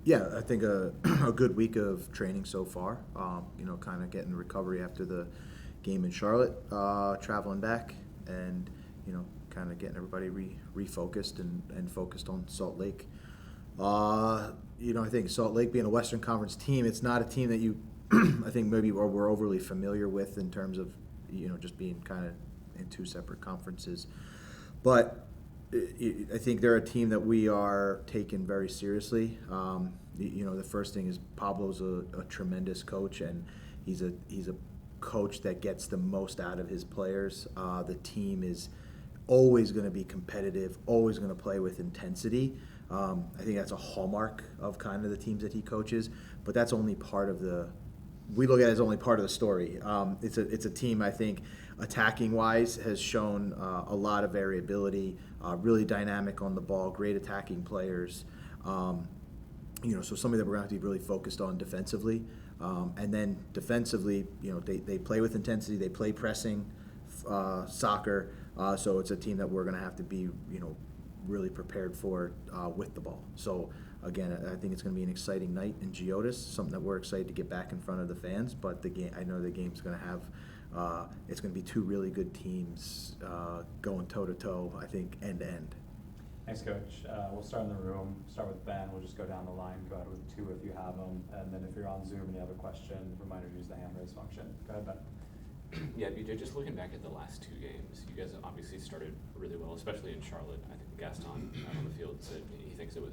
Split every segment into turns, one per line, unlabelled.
Yeah, I think a good week of training so far. Kind of getting the recovery after the game in Charlotte, traveling back, and kind of getting everybody refocused and focused on Salt Lake. I think Salt Lake being a Western Conference team, it's not a team that you, I think maybe we're overly familiar with in terms of just being kind of in two separate conferences, but I think they're a team that we are taking very seriously. The first thing is Pablo's a tremendous coach, and he's a coach that gets the most out of his players. The team is always going to be competitive, always going to play with intensity. I think that's a hallmark of kind of the teams that he coaches, but that's only part of the. We look at it as only part of the story. It's a team, I think, attacking wise has shown a lot of variability, really dynamic on the ball, great attacking players. So something that we're going to have to be really focused on defensively. And then defensively, they play with intensity, they play pressing, soccer. So it's a team that we're going to have to be, really prepared for with the ball. So again, I think it's going to be an exciting night in Geodis, something that we're excited to get back in front of the fans. But the game, I know the game's going to have, it's going to be two really good teams going toe to toe. I think end to end.
Thanks, Coach. We'll start in the room. Start with Ben. We'll just go down the line. Go ahead with two if you have them, and then if you're on Zoom and you have a question, reminder to use the hand raise function. Go ahead, Ben.
Yeah, BJ, just looking back at the last two games, you guys obviously started really well, especially in Charlotte. I think Gaston out on the field said he thinks it was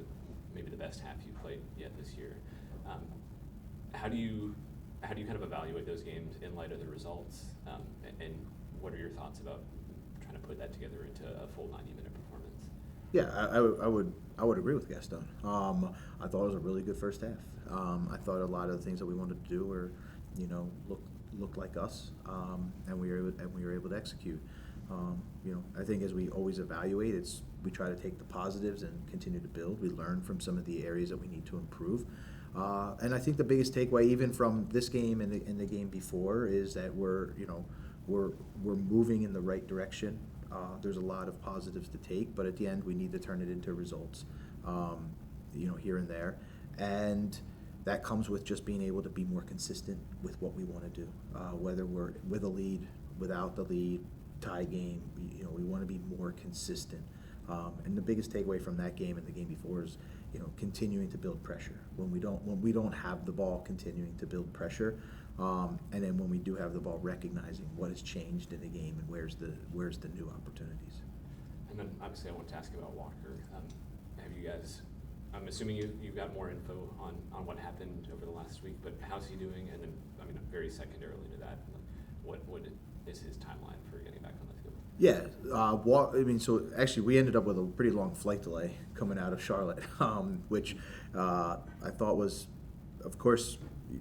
maybe the best half you played yet this year. How do you kind of evaluate those games in light of the results? And what are your thoughts about trying to put that together into a full 90-minute performance?
Yeah, I would agree with Gaston. I thought it was a really good first half. I thought a lot of the things that we wanted to do were, looked like us, and we were able to execute. I think as we always evaluate, we try to take the positives and continue to build. We learn from some of the areas that we need to improve. And I think the biggest takeaway, even from this game and the game before, is that we're moving in the right direction. There's a lot of positives to take, but at the end, we need to turn it into results, here and there. And that comes with just being able to be more consistent with what we want to do, whether we're with a lead, without the lead, tie game. We want to be more consistent. And the biggest takeaway from that game and the game before is, continuing to build pressure. When we don't have the ball, continuing to build pressure, and then when we do have the ball, recognizing what has changed in the game and where's the new opportunities.
And then obviously I want to ask you about Walker. Have you guys? I'm assuming you've got more info on what happened over the last week, but how's he doing? And then, very secondarily to that, what is his timeline for getting back on the field?
Yeah, so actually we ended up with a pretty long flight delay coming out of Charlotte, which I thought was, of course,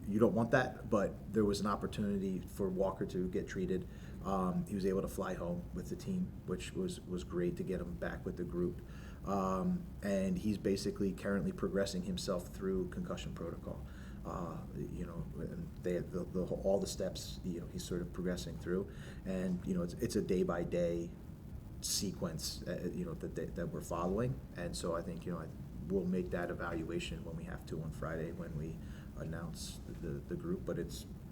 you don't want that, but there was an opportunity for Walker to get treated. He was able to fly home with the team, which was great to get him back with the group. And he's basically currently progressing himself through concussion protocol. And they have all the steps, he's sort of progressing through. And, it's a day-by-day sequence, that we're following. And so I think, we'll make that evaluation when we have to on Friday when we announce the group. But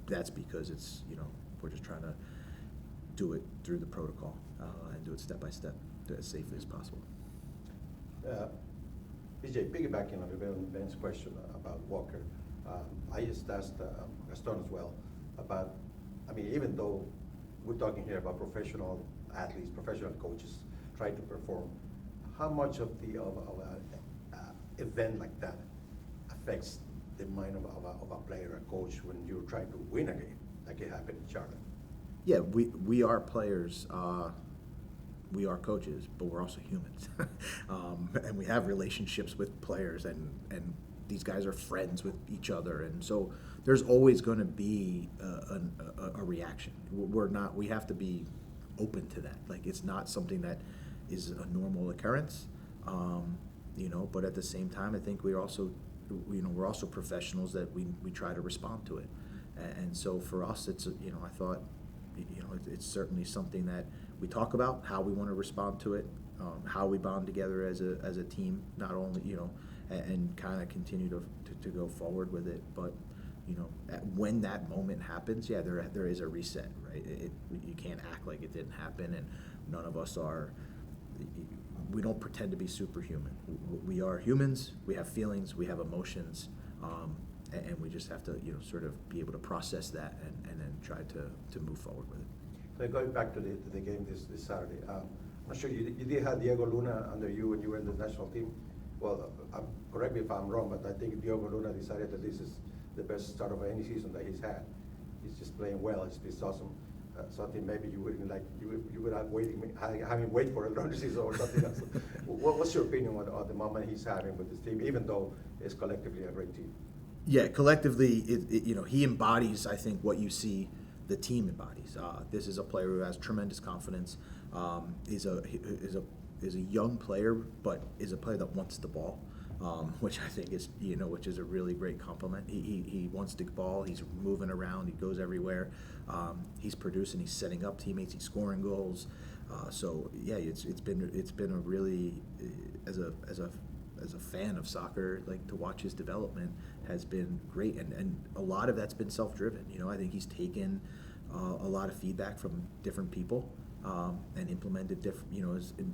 that's because we're just trying to do it through the protocol and do it step by step as safely as possible.
BJ, piggybacking on Ben's question about Walker, I just asked Gaston as well about, even though we're talking here about professional athletes, professional coaches trying to perform, how much of an event like that affects the mind of a player, a coach, when you're trying to win a game, like it happened in Charlotte?
Yeah, we are players. We are coaches, but we're also humans, and we have relationships with players, and these guys are friends with each other, and so there's always going to be a reaction. We have to be open to that. Like, it's not something that is a normal occurrence, but at the same time, I think we're also professionals that we try to respond to it, and so for us, it's I thought. It's certainly something that we talk about, how we want to respond to it, how we bond together as a team, not only, and kind of continue to go forward with it. But when that moment happens, yeah, there is a reset, right? You can't act like it didn't happen, and none of us are. We don't pretend to be superhuman. We are humans. We have feelings. We have emotions, and we just have to sort of be able to process that and then try to move forward with it.
So going back to the game this Saturday, I'm not sure you did have Diego Luna under you when you were in the national team. Well, correct me if I'm wrong, but I think Diego Luna decided that this is the best start of any season that he's had. He's just playing well. It's awesome. Something maybe you wouldn't like. You would have having wait for a longer season or something else. What's your opinion on the moment he's having with this team, even though it's collectively a great team?
Yeah, collectively, he embodies, I think, what you see the team embodies. This is a player who has tremendous confidence. Is a young player, but is a player that wants the ball, which I think is which is a really great compliment. He wants the ball. He's moving around. He goes everywhere. He's producing. He's setting up teammates. He's scoring goals. So yeah, it's been a really as a fan of soccer, like to watch his development has been great, and a lot of that's been self-driven. I think he's taken a lot of feedback from different people and implemented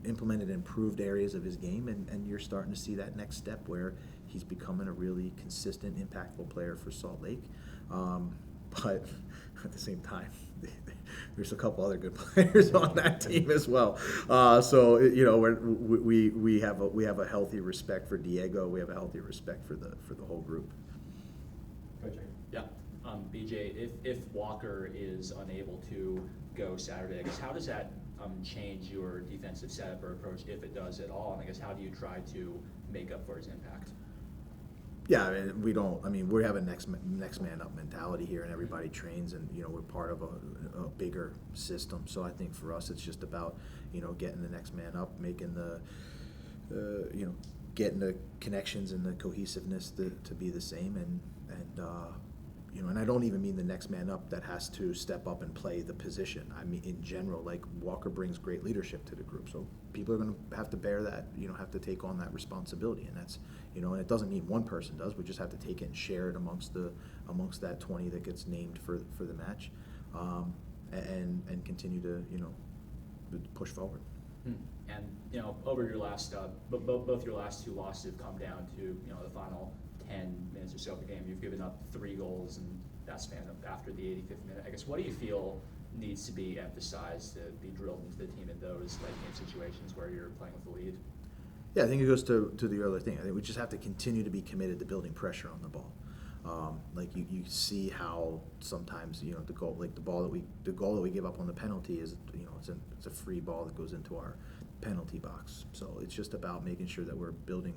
implemented improved areas of his game, and you're starting to see that next step where he's becoming a really consistent, impactful player for Salt Lake. But at the same time, there's a couple other good players on that team as well. So we have a healthy respect for Diego. We have a healthy respect for the whole group.
Go, Jay.
Yeah, BJ, if Walker is unable to go Saturday, I guess how does that change your defensive setup or approach, if it does at all? And I guess how do you try to make up for his impact?
Yeah, we have a next man up mentality here, and everybody trains, and we're part of a bigger system. So I think for us, it's just about getting the next man up, making the getting the connections and the cohesiveness to be the same, and I don't even mean the next man up that has to step up and play the position. I mean, in general, like Walker brings great leadership to the group, so people are going to have to bear that, have to take on that responsibility, and that's, and it doesn't mean one person does. We just have to take it and share it amongst that 20 that gets named for the match, and continue to push forward.
And over your last both your last two losses have come down to the final 10 minutes or so of the game. You've given up 3 goals in that span after the 85th minute. I guess, what do you feel needs to be emphasized to be drilled into the team in those game situations where you're playing with the lead?
Yeah, I think it goes to the earlier thing. I think we just have to continue to be committed to building pressure on the ball. Like you see how sometimes the goal that we give up on the penalty is it's a free ball that goes into our penalty box. So it's just about making sure that we're building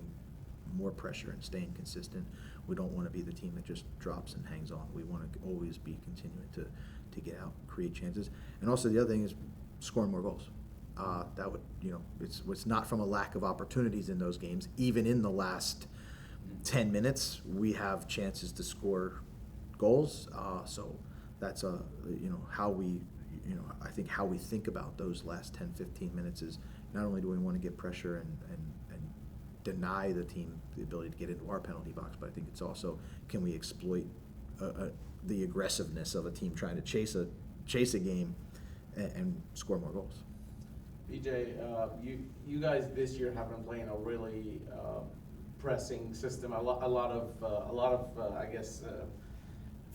more pressure and staying consistent. We don't want to be the team that just drops and hangs on. We want to always be continuing to get out, create chances, and also the other thing is scoring more goals. That would it's not from a lack of opportunities in those games. Even in the last 10 minutes, we have chances to score goals. So that's how we I think how we think about those last 10-15 minutes is not only do we want to get pressure and deny the team the ability to get into our penalty box, but I think it's also, can we exploit the aggressiveness of a team trying to chase a game and score more goals.
BJ, you guys this year have been playing a really pressing system. A lot of I guess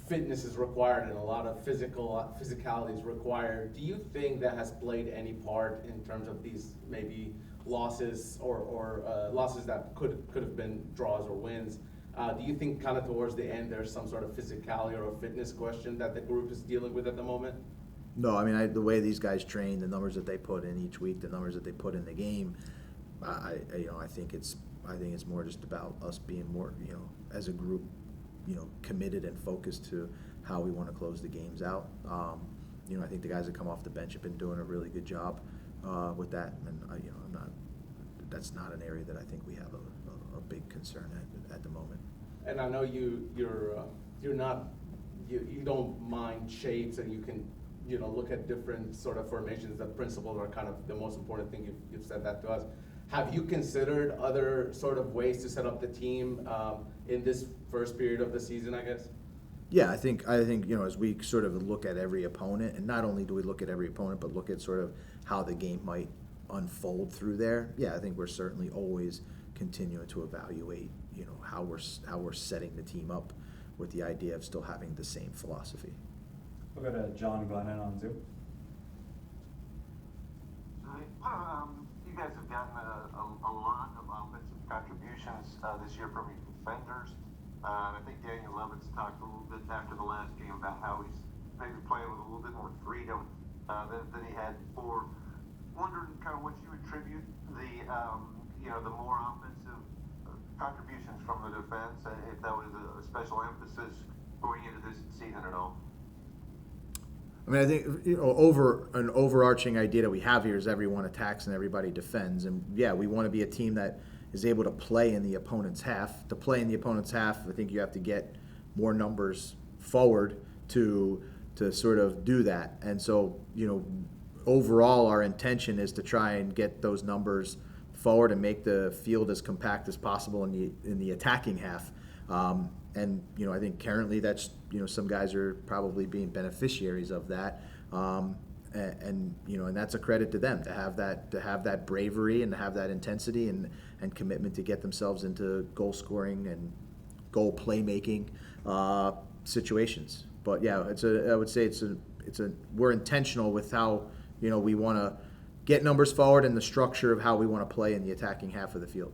fitness is required, and a lot of physicality is required. Do you think that has played any part in terms of these maybe losses or losses that could have been draws or wins? Do you think kind of towards the end there's some sort of physicality or a fitness question that the group is dealing with at the moment?
No, I mean the way these guys train, the numbers that they put in each week, the numbers that they put in the game, I think it's more just about us being more as a group committed and focused to how we want to close the games out. I think the guys that come off the bench have been doing a really good job with that, and that's not an area that I think we have a big concern at the moment.
And I know you don't mind shapes, and you can look at different sort of formations. The principles are kind of the most important thing. You've said that to us. Have you considered other sort of ways to set up the team in this first period of the season, I guess?
Yeah, I think as we sort of look at every opponent, and not only do we look at every opponent, but look at sort of how the game might unfold through there. Yeah, I think we're certainly always continuing to evaluate, how we're setting the team up with the idea of still having the same philosophy.
We'll go to John Glennon on Zoom.
You guys have gotten a lot of offensive contributions this year from your defenders. I think Daniel Lovitz talked a little bit after the last game about how he's maybe playing with a little bit more freedom than he had before. Wondering kind of what you attribute the more offensive contributions from the defense, and if that was a special emphasis going into this season at all.
I mean, I think over an overarching idea that we have here is everyone attacks and everybody defends, and yeah, we want to be a team that is able to play in the opponent's half. To play in the opponent's half, I think you have to get more numbers forward to sort of do that. And so, overall, our intention is to try and get those numbers forward and make the field as compact as possible in the attacking half. And I think currently that's some guys are probably being beneficiaries of that, and that's a credit to them to have that bravery and to have that intensity and commitment to get themselves into goal scoring and goal playmaking situations. But yeah, I would say we're intentional with how we want to get numbers forward and the structure of how we want to play in the attacking half of the field.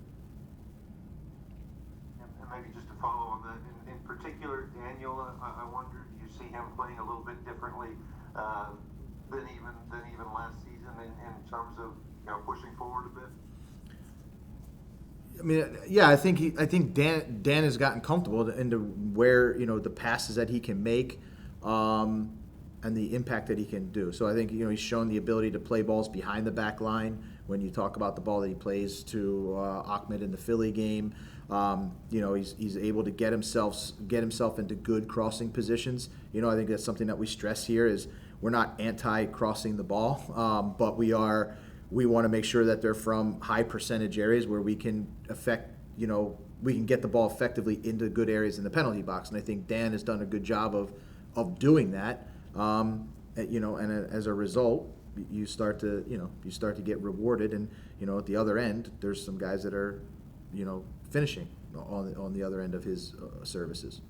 And maybe just to follow on that, in particular, Daniel, I wonder, do you see him playing a little bit differently than even last season in terms of pushing forward a bit?
I mean, yeah, I think Dan has gotten comfortable into where the passes that he can make, and the impact that he can do. So I think he's shown the ability to play balls behind the back line. When you talk about the ball that he plays to Ahmed in the Philly game, he's able to get himself into good crossing positions. I think that's something that we stress here is we're not anti-crossing the ball, but we want to make sure that they're from high percentage areas where we can we can get the ball effectively into good areas in the penalty box. And I think Dan has done a good job of doing that. And as a result, you start to get rewarded, and at the other end, there's some guys that are finishing on the other end of his services.